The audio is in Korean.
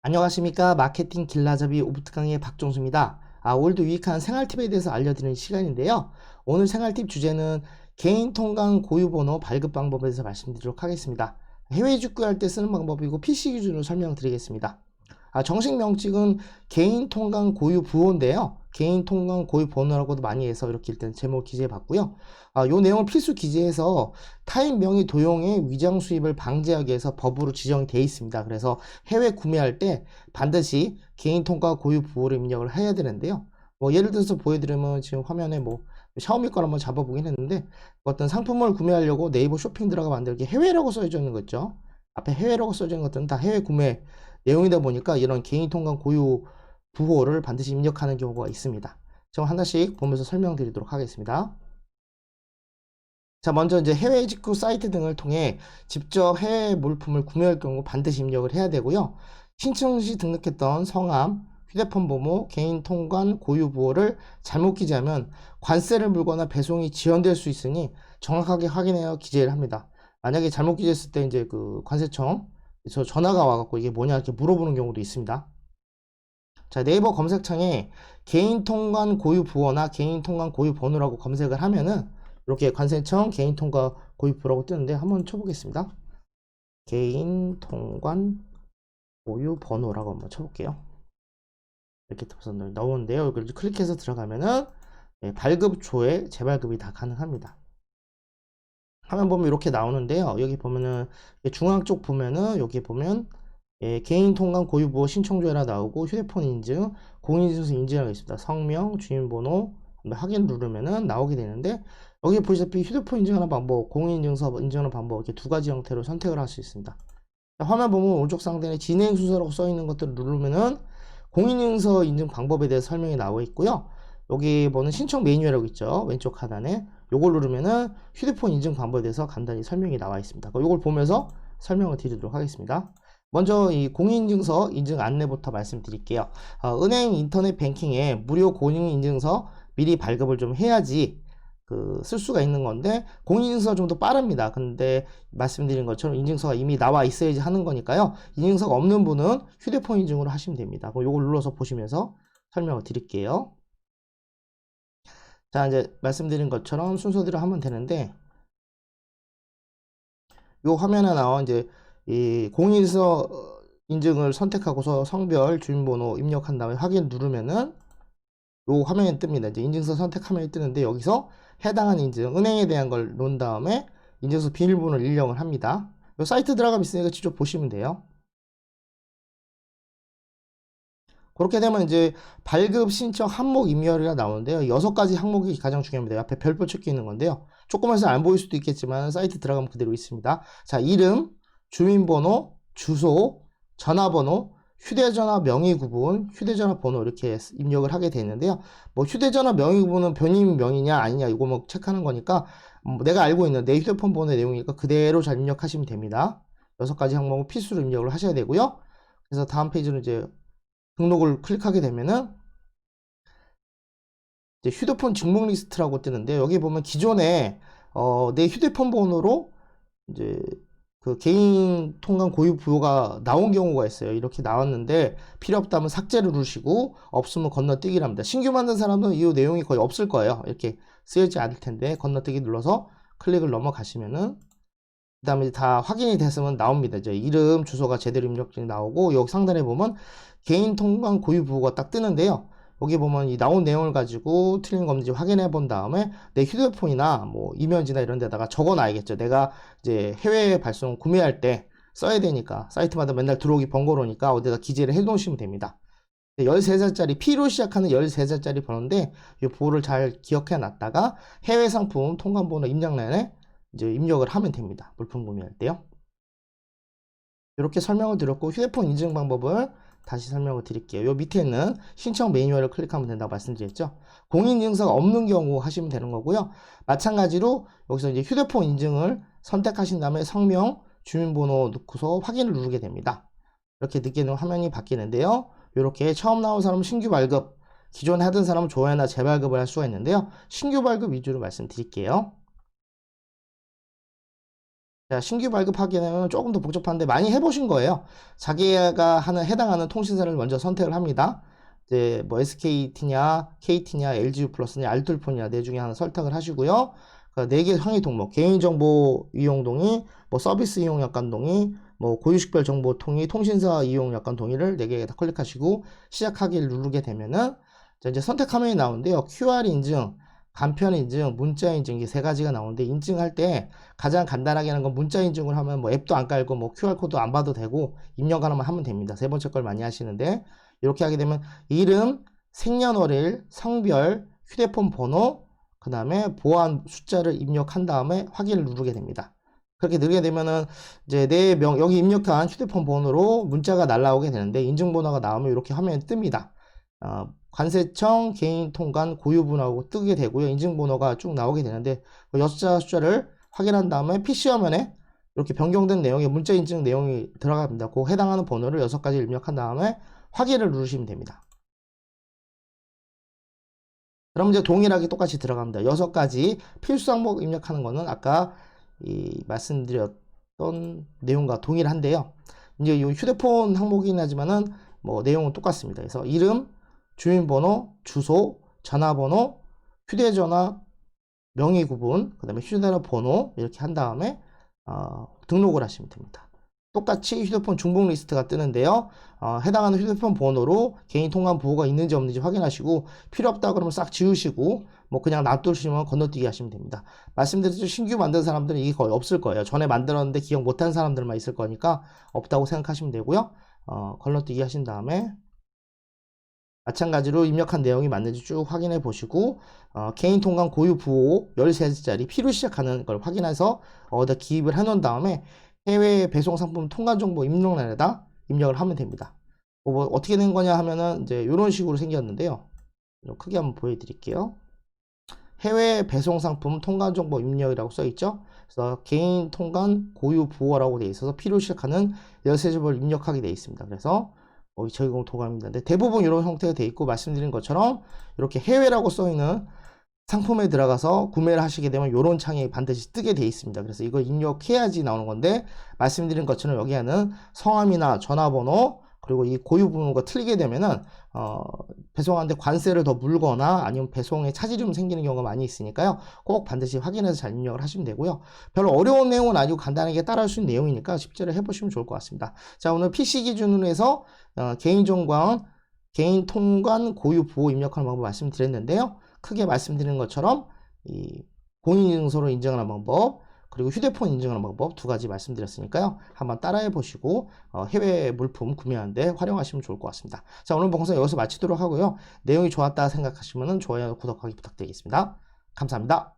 안녕하십니까. 마케팅 길라잡이 오프트 강의 박종수입니다. 오늘도 유익한 생활팁에 대해서 알려드리는 시간인데요. 오늘 생활팁 주제는 개인 통관 고유 번호 발급 방법에 대해서 말씀드리도록 하겠습니다. 해외 직구할 때 쓰는 방법이고 PC 기준으로 설명드리겠습니다. 정식 명칭은 개인 통관 고유 부호인데요. 개인 통관 고유 번호라고도 많이 해서 이렇게 일단 제목 기재해 봤고요. 요 내용을 필수 기재해서 타인 명의 도용의 위장 수입을 방지하기 위해서 법으로 지정이 되어 있습니다. 그래서 해외 구매할 때 반드시 개인 통관 고유 부호를 입력을 해야 되는데요. 예를 들어서 보여드리면 지금 화면에 샤오미 걸 한번 잡아보긴 했는데 어떤 상품을 구매하려고 네이버 쇼핑 들어가면 이렇게 해외라고 써져 있는 거 있죠. 앞에 해외라고 써져 있는 것들은 다 해외 구매 내용이다 보니까 이런 개인 통관 고유 부호를 반드시 입력하는 경우가 있습니다. 좀 하나씩 보면서 설명드리도록 하겠습니다. 자, 먼저 이제 해외 직구 사이트 등을 통해 직접 해외 물품을 구매할 경우 반드시 입력을 해야 되고요. 신청 시 등록했던 성함, 휴대폰 번호, 개인 통관 고유 부호를 잘못 기재하면 관세를 물거나 배송이 지연될 수 있으니 정확하게 확인하여 기재를 합니다. 만약에 잘못 기재했을 때 이제 그 관세청 저 전화가 와갖고 이게 뭐냐 이렇게 물어보는 경우도 있습니다. 자, 네이버 검색창에 개인 통관 고유 부호나 개인 통관 고유 번호라고 검색을 하면은 이렇게 관세청 개인 통관 고유 부호라고 뜨는데 한번 쳐보겠습니다. 개인 통관 고유 번호라고 한번 쳐볼게요. 이렇게 나오는데요. 이걸 클릭해서 들어가면은 발급 조회, 재발급이 다 가능합니다. 화면 보면 이렇게 나오는데요. 여기 보면은 중앙 쪽 보면은 여기 보면 개인 통관 고유 부호 신청 조회라 나오고 휴대폰 인증, 공인인증서 인증하고 있습니다. 성명, 주민번호 확인 누르면은 나오게 되는데 여기 보시다시피 휴대폰 인증하는 방법, 공인인증서 인증하는 방법 이렇게 두 가지 형태로 선택을 할 수 있습니다. 화면 보면 오른쪽 상단에 진행 순서라고 써 있는 것들을 누르면은 공인인증서 인증 방법에 대해서 설명이 나와 있고요. 여기 보는 신청 매뉴얼이라고 있죠. 왼쪽 하단에 요걸 누르면은 휴대폰 인증 방법에 대해서 간단히 설명이 나와 있습니다. 요걸 보면서 설명을 드리도록 하겠습니다. 먼저 이 공인인증서 인증 안내부터 말씀드릴게요. 은행 인터넷 뱅킹에 무료 공인인증서 미리 발급을 좀 해야지 쓸 수가 있는 건데 공인인증서가 좀 더 빠릅니다. 근데 말씀드린 것처럼 인증서가 이미 나와 있어야지 하는 거니까요. 인증서가 없는 분은 휴대폰 인증으로 하시면 됩니다. 그럼 요걸 눌러서 보시면서 설명을 드릴게요. 자, 이제 말씀드린 것처럼 순서대로 하면 되는데 요 화면에 나온 이제 이 공인인증서 인증을 선택하고서 성별, 주민번호 입력한 다음에 확인 누르면은 요 화면에 뜹니다. 이제 인증서 선택 화면이 뜨는데 여기서 해당하는 인증, 은행에 대한 걸 놓은 다음에 인증서 비밀번호를 입력을 합니다. 요 사이트 들어가면 있으니까 직접 보시면 돼요. 그렇게 되면 이제 발급 신청 항목 입력이라 나오는데요. 6가지 항목이 가장 중요합니다. 앞에 별표 적혀 있는 건데요. 조금만 안 보일 수도 있겠지만 사이트 들어가면 그대로 있습니다. 자, 이름, 주민번호, 주소, 전화번호, 휴대전화 명의 구분, 휴대전화 번호 이렇게 입력을 하게 되는데요. 휴대전화 명의 구분은 본인 명의냐 아니냐 이거 체크하는 거니까 내가 알고 있는 내 휴대폰 번호의 내용이니까 그대로 잘 입력하시면 됩니다. 6가지 항목은 필수로 입력을 하셔야 되고요. 그래서 다음 페이지로 이제 등록을 클릭하게 되면은 이제 휴대폰 증목 리스트라고 뜨는데 여기 보면 기존에 내 휴대폰 번호로 이제 그 개인 통관 고유 부호가 나온 경우가 있어요. 이렇게 나왔는데 필요 없다면 삭제를 누르시고 없으면 건너뛰기랍니다. 신규 만든 사람은 이 내용이 거의 없을 거예요. 이렇게 쓰여지지 않을 텐데 건너뛰기 눌러서 클릭을 넘어가시면은 그 다음에 다 확인이 됐으면 나옵니다. 이제 이름, 주소가 제대로 입력이 나오고 여기 상단에 보면 개인 통관 고유 부호가 딱 뜨는데요. 여기 보면 이 나온 내용을 가지고 틀린 건지 확인해 본 다음에 내 휴대폰이나 이면지나 이런 데다가 적어 놔야겠죠. 내가 이제 해외 발송 구매할 때 써야 되니까 사이트마다 맨날 들어오기 번거로우니까 어디다 기재를 해 놓으시면 됩니다. 13자짜리 P로 시작하는 13자짜리 번호인데 이 부호를 잘 기억해 놨다가 해외 상품 통관 번호 입력란에 이제 입력을 하면 됩니다. 물품 구매할 때요. 이렇게 설명을 드렸고 휴대폰 인증 방법을 다시 설명을 드릴게요. 요 밑에 있는 신청 매뉴얼을 클릭하면 된다고 말씀드렸죠. 공인인증서가 없는 경우 하시면 되는 거고요. 마찬가지로 여기서 이제 휴대폰 인증을 선택하신 다음에 성명, 주민번호 넣고서 확인을 누르게 됩니다. 이렇게 늦게 되면 화면이 바뀌는데요. 이렇게 처음 나온 사람은 신규 발급, 기존에 하던 사람은 조회나 재발급을 할 수가 있는데요. 신규 발급 위주로 말씀드릴게요. 자, 신규 발급하게 되면 조금 더 복잡한데 많이 해보신 거예요. 자기가 해당하는 통신사를 먼저 선택을 합니다. 이제 뭐 SKT냐, KT냐, LGU 플러스냐, 알뜰폰이냐 네 중에 하나 선택을 하시고요. 그러니까 4개 상위 동목, 개인정보 이용 동의, 뭐 서비스 이용 약관 동의, 뭐 고유식별 정보 동의, 통신사 이용 약관 동의를 4개 다 클릭하시고 시작하기를 누르게 되면은 이제 선택 화면이 나오는데요. QR 인증, 간편 인증, 문자 인증 이게 3가지가 나오는데 인증할 때 가장 간단하게 하는 건 문자 인증을 하면 뭐 앱도 안 깔고 뭐 QR코드 안 봐도 되고 입력 하나만 하면 됩니다. 3번째 걸 많이 하시는데 이렇게 하게 되면 이름, 생년월일, 성별, 휴대폰 번호, 그 다음에 보안 숫자를 입력한 다음에 확인을 누르게 됩니다. 그렇게 누르게 되면은 이제 여기 입력한 휴대폰 번호로 문자가 날라오게 되는데 인증번호가 나오면 이렇게 화면에 뜹니다. 관세청 개인통관 고유번호하고 뜨게 되고요. 인증번호가 쭉 나오게 되는데 6자 숫자를 확인한 다음에 PC화면에 이렇게 변경된 내용의 문자 인증 내용이 들어갑니다. 그 해당하는 번호를 6가지 입력한 다음에 확인을 누르시면 됩니다. 그럼 이제 동일하게 똑같이 들어갑니다. 6가지 필수 항목 입력하는 거는 아까 말씀드렸던 내용과 동일한데요. 이제 이 휴대폰 항목이긴 하지만은 뭐 내용은 똑같습니다. 그래서 이름, 주민번호, 주소, 전화번호, 휴대전화, 명의 구분, 그 다음에 휴대전화 번호 이렇게 한 다음에 등록을 하시면 됩니다. 똑같이 휴대폰 중복 리스트가 뜨는데요. 해당하는 휴대폰 번호로 개인 통관 부호가 있는지 없는지 확인하시고 필요 없다 그러면 싹 지우시고 뭐 그냥 놔두시면 건너뛰기 하시면 됩니다. 말씀드렸죠. 신규 만든 사람들은 이게 거의 없을 거예요. 전에 만들었는데 기억 못한 사람들만 있을 거니까 없다고 생각하시면 되고요. 건너뛰기 하신 다음에 마찬가지로 입력한 내용이 맞는지 쭉 확인해 보시고 개인 통관 고유 부호 13자리 필요 시작하는 걸 확인해서 어디다 기입을 해 놓은 다음에 해외 배송 상품 통관 정보 입력란에다 입력을 하면 됩니다. 뭐 어떻게 된 거냐 하면은 이제 이런 식으로 생겼는데요. 크게 한번 보여드릴게요. 해외 배송 상품 통관 정보 입력이라고 써 있죠. 그래서 개인 통관 고유 부호라고 되어 있어서 필요 시작하는 13자리를 입력하게 되어 있습니다. 그래서 저희 도감입니다. 근데 대부분 이런 형태가 되어 있고 말씀드린 것처럼 이렇게 해외라고 써 있는 상품에 들어가서 구매를 하시게 되면 이런 창이 반드시 뜨게 되어 있습니다. 그래서 이걸 입력해야지 나오는 건데 말씀드린 것처럼 여기에는 성함이나 전화번호 그리고 이 고유 번호가 틀리게 되면은 배송하는데 관세를 더 물거나 아니면 배송에 차질이 생기는 경우가 많이 있으니까요. 꼭 반드시 확인해서 잘 입력을 하시면 되고요. 별로 어려운 내용은 아니고 간단하게 따라할 수 있는 내용이니까 쉽게 해보시면 좋을 것 같습니다. 자, 오늘 PC 기준으로 해서 개인 통관 고유 부호 입력하는 방법 말씀드렸는데요. 크게 말씀드린 것처럼 이 공인인증서로 인증하는 방법 그리고 휴대폰 인증하는 방법 2가지 말씀드렸으니까요. 한번 따라해 보시고 해외 물품 구매하는데 활용하시면 좋을 것 같습니다. 자, 오늘 방송 여기서 마치도록 하고요. 내용이 좋았다 생각하시면 좋아요, 구독하기 부탁드리겠습니다. 감사합니다.